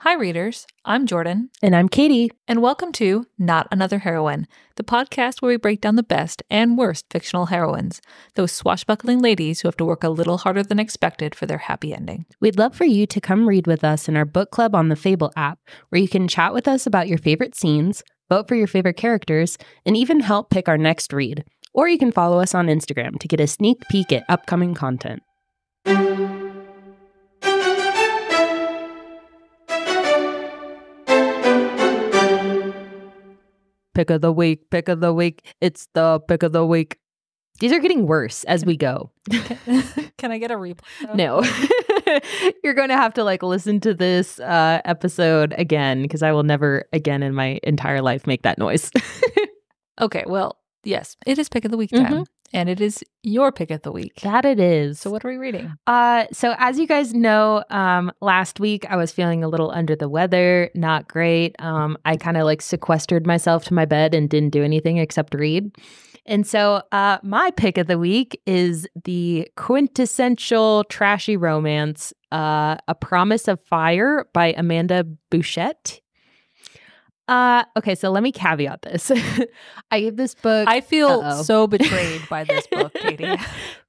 Hi, readers. I'm Jordan. And I'm Katie. And welcome to Not Another Heroine, the podcast where we break down the best and worst fictional heroines, those swashbuckling ladies who have to work a little harder than expected for their happy ending. We'd love for you to come read with us in our book club on the Fable app, where you can chat with us about your favorite scenes, vote for your favorite characters, and even help pick our next read. Or you can follow us on Instagram to get a sneak peek at upcoming content. Pick of the week, it's the pick of the week. These are getting worse as we go. Can I get a replay? No. You're going to have to listen to this episode again, because I will never again in my entire life make that noise. Okay, well, yes, it is pick of the week time. And it is your pick of the week. That it is. So what are we reading? So as you guys know, last week I was feeling a little under the weather, not great. I kind of sequestered myself to my bed and didn't do anything except read. And so my pick of the week is the quintessential trashy romance, A Promise of Fire by Amanda Bouchet. Okay, so let me caveat this. I gave this book... I feel so betrayed by this book, Katie.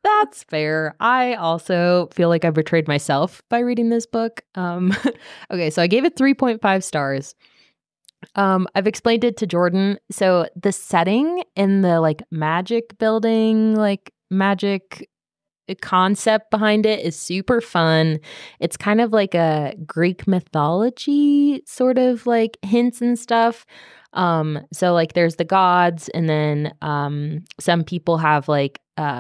That's fair. I also feel like I betrayed myself by reading this book. Okay, so I gave it 3.5 stars. I've explained it to Jordan. So the setting in the magic building, magic concept behind it is super fun. It's kind of like a Greek mythology sort of hints and stuff. So there's the gods, and then some people have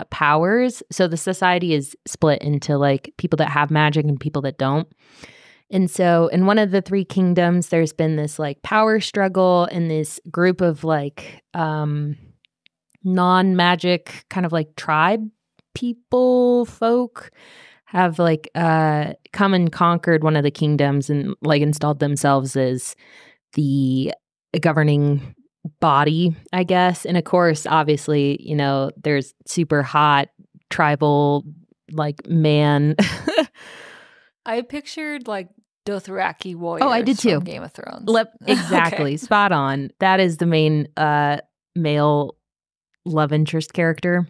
powers. So the society is split into people that have magic and people that don't. And so in one of the three kingdoms, there's been this power struggle, and this group of non-magic kind of tribe folk have come and conquered one of the kingdoms and installed themselves as the governing body, I guess. And of course, obviously, there's super hot tribal man. I pictured Dothraki warriors. Oh, I did too. From Game of Thrones. Exactly. Okay. Spot on. That is the main male love interest character.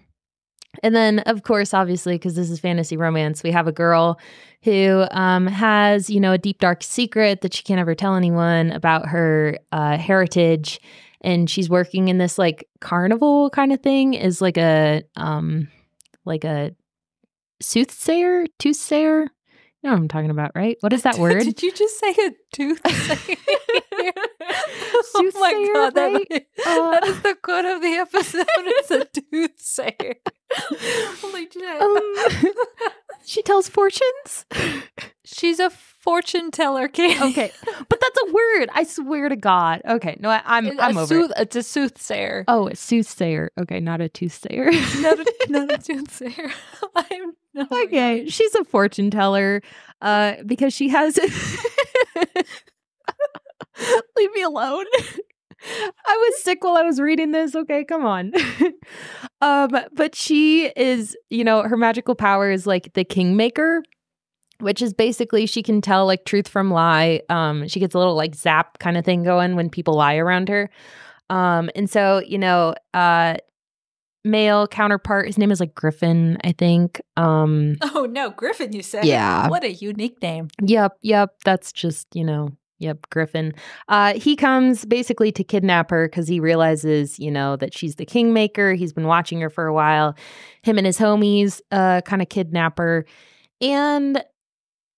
And then, of course, obviously, because this is fantasy romance, we have a girl who has, a deep, dark secret that she can't ever tell anyone about her heritage. And she's working in this carnival kind of thing, is a toothsayer. You know what I'm talking about, right? What is that word? Did you just say a toothsayer? Oh my God, right? That is the quote of the episode. It's a toothsayer. Holy shit. She tells fortunes? She's a fortune teller, Katie. Okay, but that's a word. I swear to God. Okay, no, I'm over it. It's a soothsayer. Oh, a soothsayer. Okay, not a toothsayer. not a toothsayer. Okay, she's a fortune teller because she has... Leave me alone. I was sick while I was reading this. Okay, come on. But she is, her magical power is the kingmaker, which is basically she can tell truth from lie. She gets a little zap kind of thing going when people lie around her. And so, male counterpart, his name is Griffin, I think. Oh no, Griffin, you said? Yeah. What a unique name. Yep. That's just, Yep, Griffin. He comes basically to kidnap her because he realizes, that she's the kingmaker. He's been watching her for a while. Him and his homies kind of kidnap her. And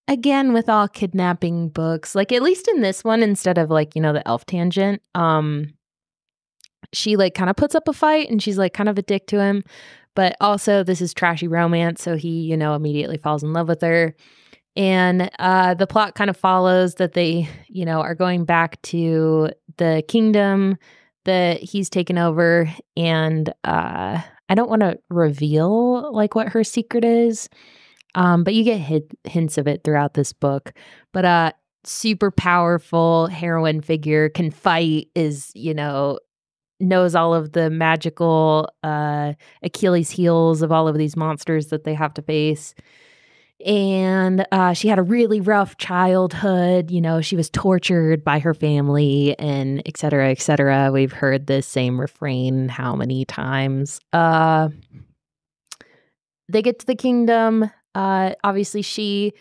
again, with all kidnapping books, at least in this one, instead of the elf tangent, she kind of puts up a fight, and she's kind of a dick to him. But also this is trashy romance, so he, immediately falls in love with her. And the plot kind of follows that they, are going back to the kingdom that he's taken over. And I don't want to reveal what her secret is, but you get hints of it throughout this book. But super powerful heroine figure, can fight, is, knows all of the magical Achilles heels of all of these monsters that they have to face. And she had a really rough childhood. You know, she was tortured by her family and et cetera, et cetera. We've heard this same refrain how many times? They get to the kingdom. Obviously, she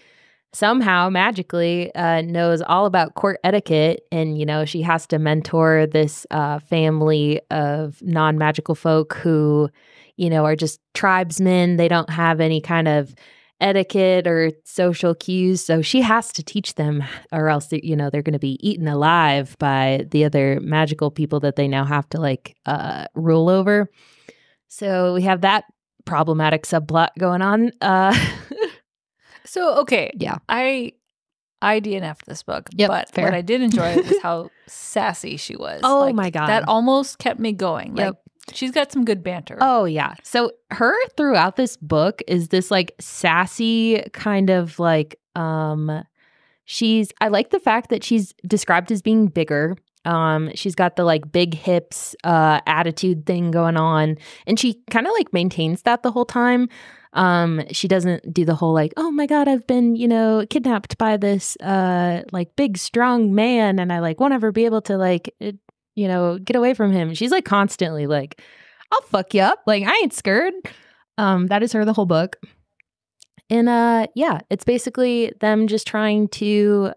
somehow magically knows all about court etiquette. And, you know, she has to mentor this family of non-magical folk who, you know, are just tribesmen. They don't have any kind of etiquette or social cues. So she has to teach them, or else, you know, they're going to be eaten alive by the other magical people that they now have to like rule over. So we have that problematic subplot going on. So, okay. Yeah. I DNF'd this book. Yep, but fair. what I did enjoy was how sassy she was. Oh Like, my God. That almost kept me going. Yep. Like, she's got some good banter. Oh, yeah. So her throughout this book is this like sassy kind of like, I like the fact that she's described as being bigger. She's got the like big hips, attitude thing going on. And she kind of like maintains that the whole time. She doesn't do the whole like, oh my God, I've been, you know, kidnapped by this, like big, strong man. And I like won't ever be able to like, you know, get away from him. She's like constantly like, I'll fuck you up. Like, I ain't scared. That is her the whole book. And yeah, it's basically them just trying to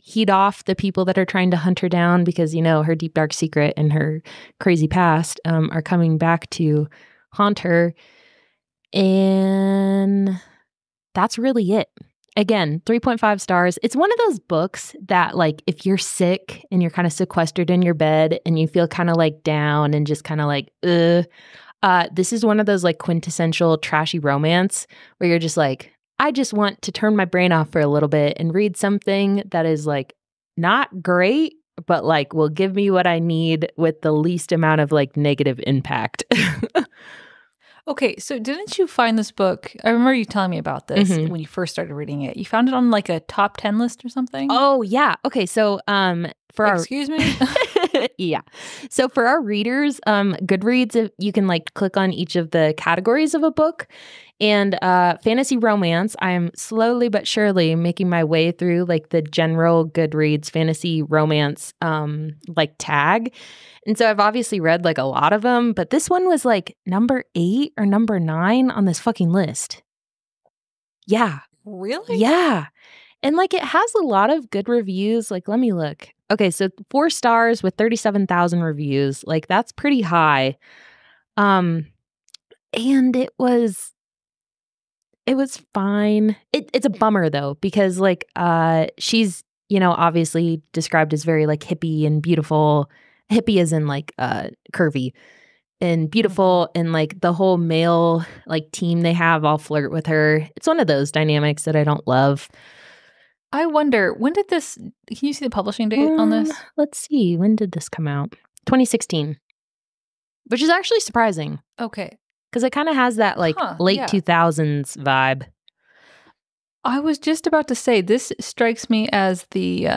heat off the people that are trying to hunt her down because, you know, her deep, dark secret and her crazy past are coming back to haunt her. And that's really it. Again, 3.5 stars. It's one of those books that, like, if you're sick and you're kind of sequestered in your bed and you feel kind of like down and just kind of like, this is one of those like quintessential trashy romance where you're just like, I just want to turn my brain off for a little bit and read something that is like not great, but like will give me what I need with the least amount of like negative impact. Okay, so didn't you find this book? I remember you telling me about this when you first started reading it. You found it on like a top 10 list or something? Oh, yeah. Okay, so for Excuse me? yeah. So for our readers, Goodreads, you can like click on each of the categories of a book. And fantasy romance, I am slowly but surely making my way through like the general Goodreads fantasy romance like tag. And so I've obviously read like a lot of them, but this one was like number 8 or number 9 on this fucking list. Yeah. Really? Yeah. And like it has a lot of good reviews. Like, let me look. Okay, so 4 stars with 37,000 reviews. Like that's pretty high. And it was fine. It's a bummer though, because like she's, you know, obviously described as very like hippie and beautiful. Hippie as in like curvy and beautiful, and like the whole male like team they have all flirt with her. It's one of those dynamics that I don't love. I wonder, when did this, can you see the publishing date on this? Let's see. When did this come out? 2016, which is actually surprising. Okay. Because it kind of has that like late 2000s vibe. I was just about to say, this strikes me as the,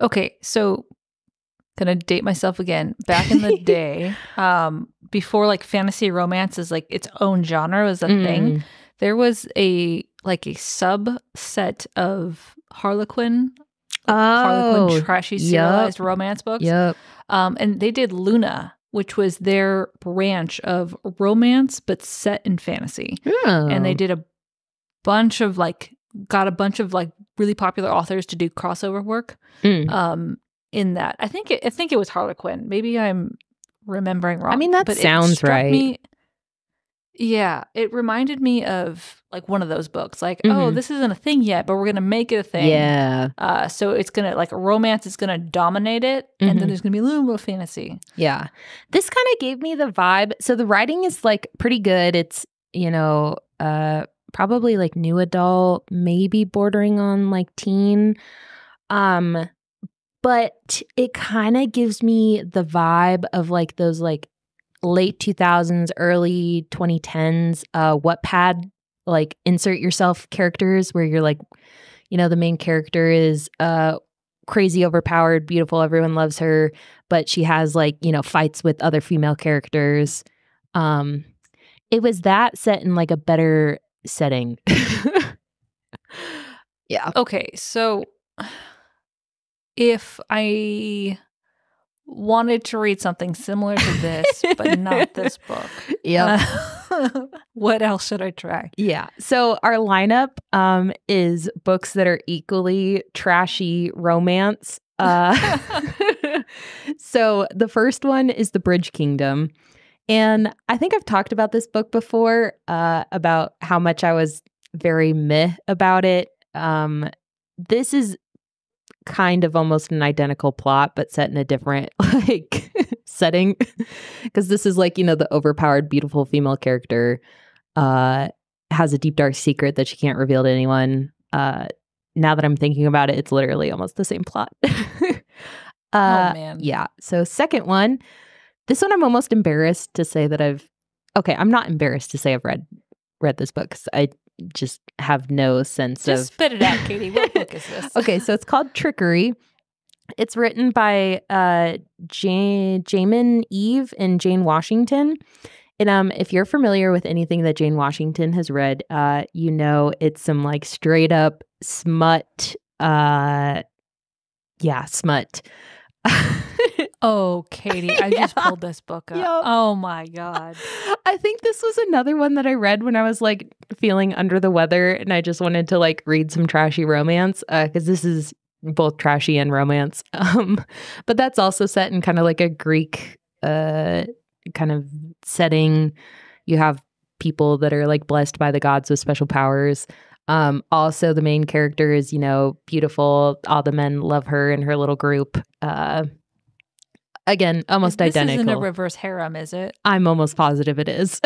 okay, so gonna date myself again. Back in the day, before like fantasy romance is like its own genre was a thing, there was a subset of Harlequin trashy serialized romance books. Yep. And they did Luna, which was their branch of romance, but set in fantasy. Oh. And they did got a bunch of like really popular authors to do crossover work. In that, I think it was Harlequin. Maybe I'm remembering wrong. I mean, that sounds right. Yeah, it reminded me of like one of those books. Like, oh, this isn't a thing yet, but we're gonna make it a thing. Yeah. So it's gonna like romance is gonna dominate it, and then there's gonna be a little bit of fantasy. Yeah. This kind of gave me the vibe. So the writing is like pretty good. It's, you know, probably like new adult, maybe bordering on like teen. But it kind of gives me the vibe of like those like late 2000s, early 2010s, Wattpad, like insert yourself characters where you're like, you know, the main character is crazy, overpowered, beautiful, everyone loves her, but she has like, you know, fights with other female characters. It was that set in like a better setting. Yeah. Okay, so if I wanted to read something similar to this, but not this book, what else should I try? Yeah. So our lineup is books that are equally trashy romance. So the first one is The Bridge Kingdom. And I think I've talked about this book before, about how much I was very meh about it. This is kind of almost an identical plot, but set in a different like setting. Because this is like, the overpowered, beautiful female character has a deep, dark secret that she can't reveal to anyone. Now that I'm thinking about it, it's literally almost the same plot. Oh, man. Yeah. So second one, this one I'm almost embarrassed to say that I'm not embarrassed to say I've read this book, because I just have no sense of... Just spit it out, Katie. What book is this? Okay, so it's called Trickery. It's written by Jamin Eve and Jane Washington. And if you're familiar with anything that Jane Washington has read, it's some like straight up smut. Smut. Oh, Katie, I just pulled this book up. Yep. Oh my God. I think this was another one that I read when I was like feeling under the weather and I just wanted to like read some trashy romance, because this is both trashy and romance. But that's also set in kind of like a Greek kind of setting. You have people that are like blessed by the gods with special powers. Also, the main character is, beautiful. All the men love her and her little group. Again, almost identical. This isn't a reverse harem, is it? I'm almost positive it is.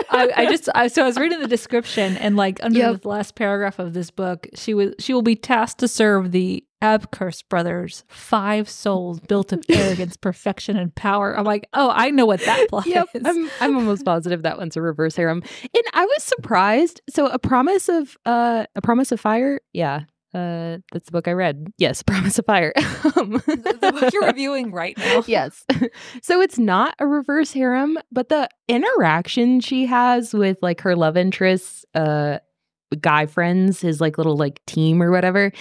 So I was reading the description, and like under the last paragraph of this book, she will be tasked to serve the Abkurst brothers, 5 souls built of arrogance, perfection, and power. I'm like, oh, I know what that plot is. I'm almost positive that one's a reverse harem, and I was surprised. So, A Promise of Fire, yeah. That's the book I read. Yes, Promise of Fire. The book you're reviewing right now. Yes. So it's not a reverse harem, but the interaction she has with like her love interests, guy friends, his like little like team or whatever,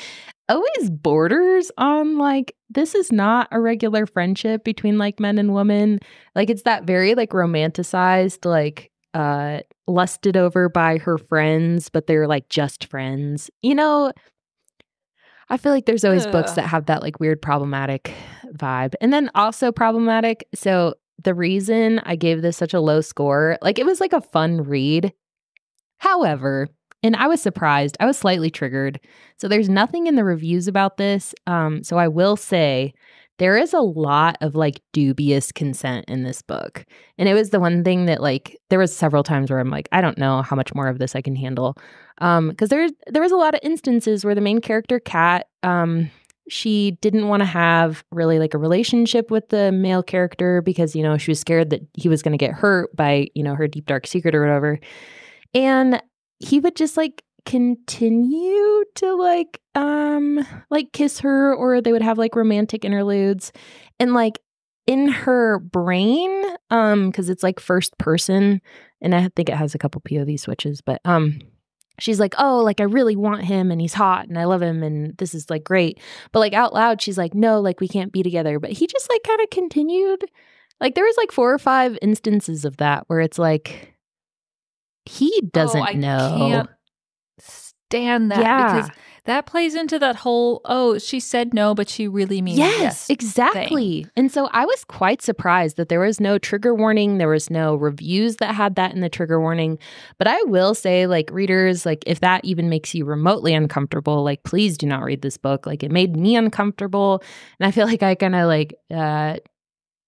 always borders on like, this is not a regular friendship between like men and women. Like it's that very like romanticized, like lusted over by her friends, but they're like just friends. I feel like there's always books that have that like weird problematic vibe. And then also problematic. So the reason I gave this such a low score, like it was like a fun read. However, and I was surprised, I was slightly triggered. So there's nothing in the reviews about this. So I will say there is a lot of like dubious consent in this book. And it was the one thing that like, there was several times where I'm like, I don't know how much more of this I can handle. Because there was a lot of instances where the main character, Kat, she didn't want to have really like a relationship with the male character because, she was scared that he was going to get hurt by, her deep, dark secret or whatever. And he would just like continue to like kiss her, or they would have like romantic interludes. And like in her brain, because it's like first person, and I think it has a couple POV switches, but she's like, oh, like I really want him and he's hot and I love him and this is like great. But like out loud, she's like, no, like we can't be together. But he just like kind of continued. Like there was like 4 or 5 instances of that where it's like, he doesn't know. I can't stand that because that plays into that whole, she said no, but she really means yes. Exactly. Thing. And so I was quite surprised that there was no trigger warning. There was no reviews that had that in the trigger warning. But I will say, like, readers, like, if that even makes you remotely uncomfortable, like, please do not read this book. Like, it made me uncomfortable. And I feel like I kind of, like,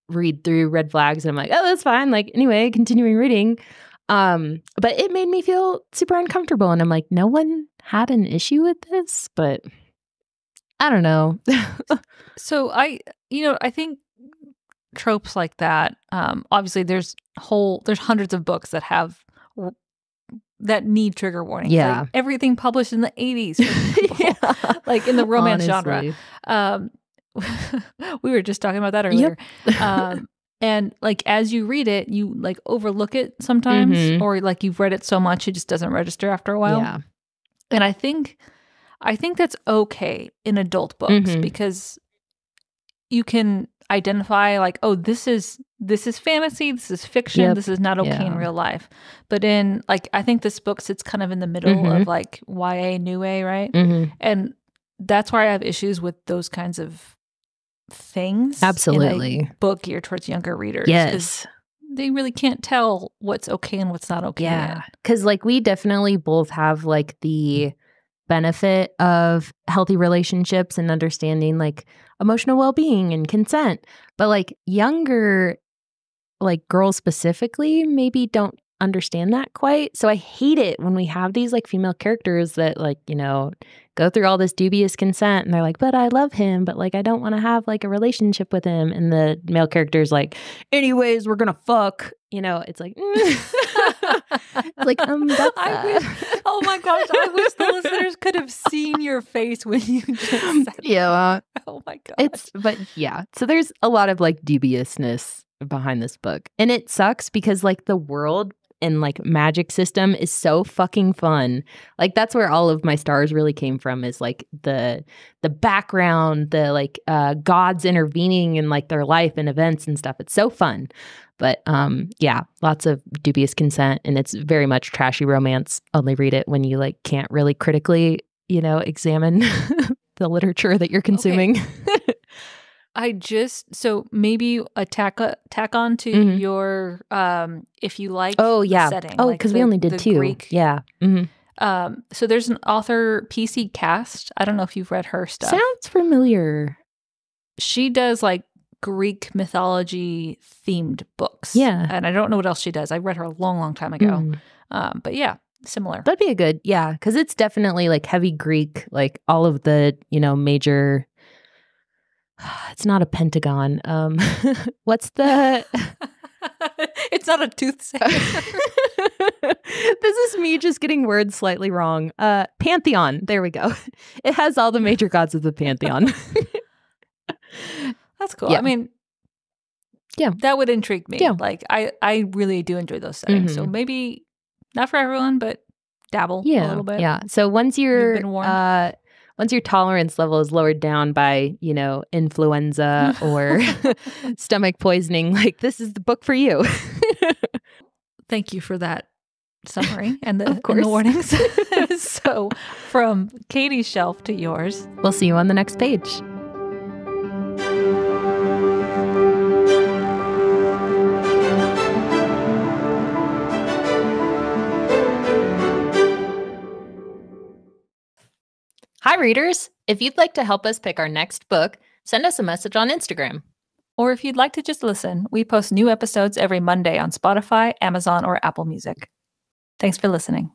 read through red flags and I'm like, oh, that's fine. Like, anyway, continuing reading. But it made me feel super uncomfortable. And I'm like, no one had an issue with this, but I don't know. So I think tropes like that, obviously there's hundreds of books that need trigger warnings. Yeah. Like everything published in the 80s, for example, like in the romance genre. We were just talking about that earlier. Yep. And like as you read it, you like overlook it sometimes, or like you've read it so much it just doesn't register after a while. Yeah. And I think that's okay in adult books because you can identify like, oh, this is fantasy, this is fiction, this is not okay in real life. But in like, I think this book sits kind of in the middle of like YA, new A, right? And that's why I have issues with those kinds of things. Absolutely. In a book geared towards younger readers. Yes. They really can't tell what's okay and what's not okay. Yeah. Because like we definitely both have like the benefit of healthy relationships and understanding like emotional well-being and consent. But like younger, like girls specifically, maybe don't understand that quite. So I hate it when we have these like female characters that like, you know, go through all this dubious consent and they're like, but I love him, but like I don't want to have like a relationship with him. And the male character's like, anyways, we're gonna fuck. You know, it's like, it's like, that's oh my gosh, I wish the listeners could have seen your face when you just said that. Oh my god. But yeah. So there's a lot of like dubiousness behind this book. And it sucks because like the world and like magic system is so fucking fun. Like that's where all of my stars really came from, is like the background, the like gods intervening in like their life and events and stuff. It's so fun. But yeah, lots of dubious consent, and it's very much trashy romance. Only read it when you like can't really critically, you know, examine the literature that you're consuming. So maybe tack on to your if you like the setting. Oh, because we only did two. Greek. Yeah. So there's an author, PC Cast. I don't know if you've read her stuff. Sounds familiar. She does like Greek mythology themed books. Yeah. And I don't know what else she does. I read her a long, long time ago. But yeah, similar. That'd be a good, yeah, because it's definitely like heavy Greek, like all of the, you know, major. It's not a pentagon. What's the? It's not a toothsayer. This is me just getting words slightly wrong. Pantheon. There we go. It has all the major gods of the pantheon. That's cool. Yeah. I mean, yeah, that would intrigue me. Yeah. Like I really do enjoy those settings. So maybe not for everyone, but dabble a little bit. Yeah. So once you've been warned. Once your tolerance level is lowered down by, you know, influenza or stomach poisoning, like this is the book for you. Thank you for that summary and the warnings. So from Katie's shelf to yours. We'll see you on the next page. Hi, readers. If you'd like to help us pick our next book, send us a message on Instagram. Or if you'd like to just listen, we post new episodes every Monday on Spotify, Amazon, or Apple Music. Thanks for listening.